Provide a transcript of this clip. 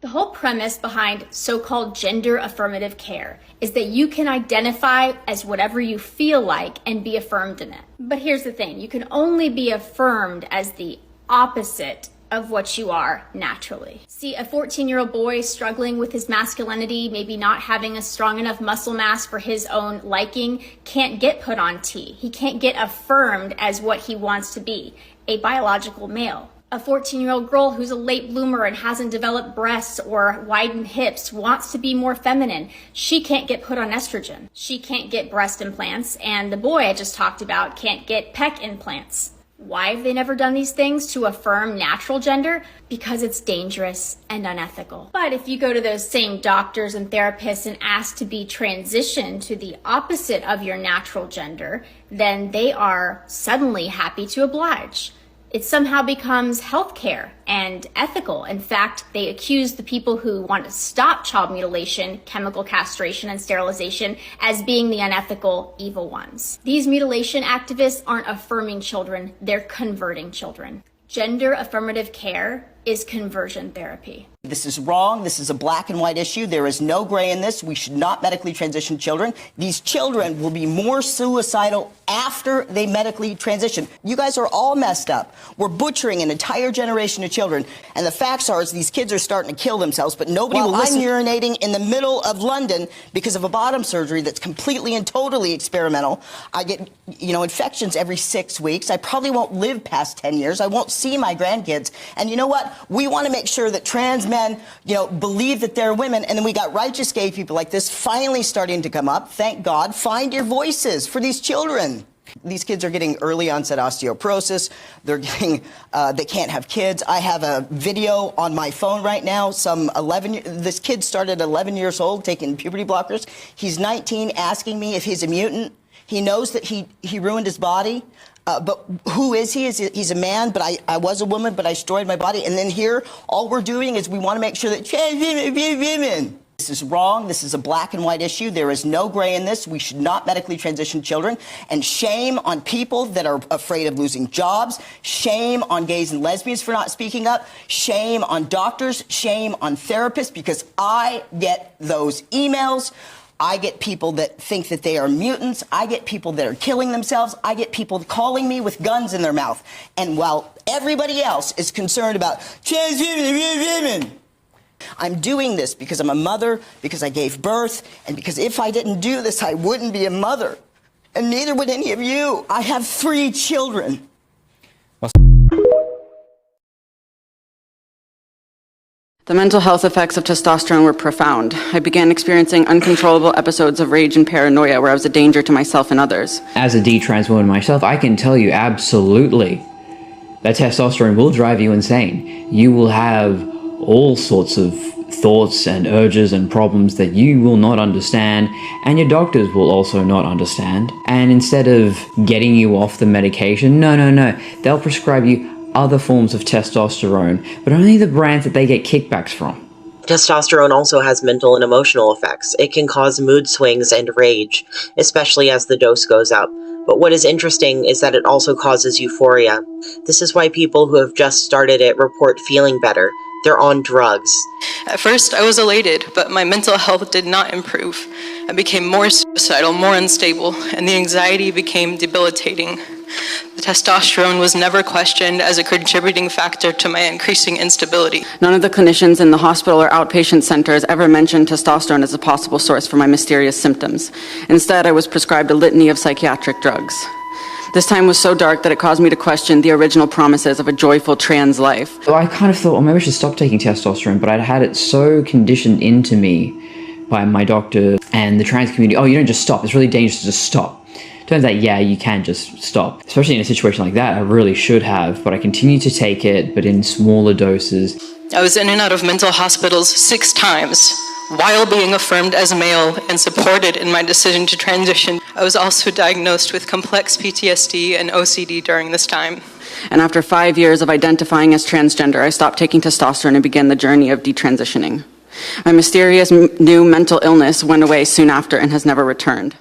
The whole premise behind so-called gender affirmative care is that you can identify as whatever you feel like and be affirmed in it. But here's the thing, you can only be affirmed as the opposite of what you are naturally. See, a 14-year-old boy struggling with his masculinity, maybe not having a strong enough muscle mass for his own liking, can't get put on T. He can't get affirmed as what he wants to be, a biological male. A 14-year-old girl who's a late bloomer and hasn't developed breasts or widened hips wants to be more feminine. She can't get put on estrogen. She can't get breast implants, and the boy I just talked about can't get pec implants. Why have they never done these things to affirm natural gender? Because it's dangerous and unethical. But if you go to those same doctors and therapists and ask to be transitioned to the opposite of your natural gender, then they are suddenly happy to oblige. It somehow becomes healthcare and ethical. In fact, they accuse the people who want to stop child mutilation, chemical castration, and sterilization as being the unethical, evil ones. These mutilation activists aren't affirming children, they're converting children. Gender affirmative care is conversion therapy. This is wrong. This is a black and white issue. There is no gray in this. We should not medically transition children. These children will be more suicidal after they medically transition. You guys are all messed up. We're butchering an entire generation of children. And the facts are is these kids are starting to kill themselves, but nobody will listen. I'm urinating in the middle of London because of a bottom surgery that's completely and totally experimental. I get, infections every 6 weeks. I probably won't live past 10 years. I won't see my grandkids. And you know what? We want to make sure that trans men, believe that they're women. And then we got righteous gay people like this finally starting to come up. Thank God. Find your voices for these children. These kids are getting early onset osteoporosis. They're getting, they can't have kids. I have a video on my phone right now. This kid started 11 years old taking puberty blockers. He's 19 asking me if he's a mutant. He knows that he ruined his body. But who is he? He's a man, but I was a woman, but I destroyed my body. And then here, all we're doing is we want to make sure that trans women. This is wrong. This is a black and white issue. There is no gray in this. We should not medically transition children. And shame on people that are afraid of losing jobs. Shame on gays and lesbians for not speaking up. Shame on doctors. Shame on therapists, because I get those emails. I get people that think that they are mutants. I get people that are killing themselves. I get people calling me with guns in their mouth. And while everybody else is concerned about trans women, I'm doing this because I'm a mother, because I gave birth, and because if I didn't do this, I wouldn't be a mother. And neither would any of you. I have 3 children. The mental health effects of testosterone were profound. I began experiencing uncontrollable episodes of rage and paranoia where I was a danger to myself and others. As a D-trans woman myself, I can tell you absolutely that testosterone will drive you insane. You will have all sorts of thoughts and urges and problems that you will not understand, and your doctors will also not understand. And instead of getting you off the medication, no, they'll prescribe you other forms of testosterone, but only the brands that they get kickbacks from. Testosterone also has mental and emotional effects. It can cause mood swings and rage, especially as the dose goes up. But what is interesting is that it also causes euphoria. This is why people who have just started it report feeling better. They're on drugs. At first, I was elated, but my mental health did not improve. I became more suicidal, more unstable, and the anxiety became debilitating. The testosterone was never questioned as a contributing factor to my increasing instability. None of the clinicians in the hospital or outpatient centers ever mentioned testosterone as a possible source for my mysterious symptoms. Instead, I was prescribed a litany of psychiatric drugs. This time was so dark that it caused me to question the original promises of a joyful trans life. So I kind of thought, maybe I should stop taking testosterone, but I'd had it so conditioned into me by my doctor and the trans community. Oh, you don't just stop. It's really dangerous to just stop. Turns out, yeah, you can just stop. Especially in a situation like that, I really should have, but I continued to take it, but in smaller doses. I was in and out of mental hospitals 6 times while being affirmed as male and supported in my decision to transition. I was also diagnosed with complex PTSD and OCD during this time. And after 5 years of identifying as transgender, I stopped taking testosterone and began the journey of detransitioning. My mysterious new mental illness went away soon after and has never returned.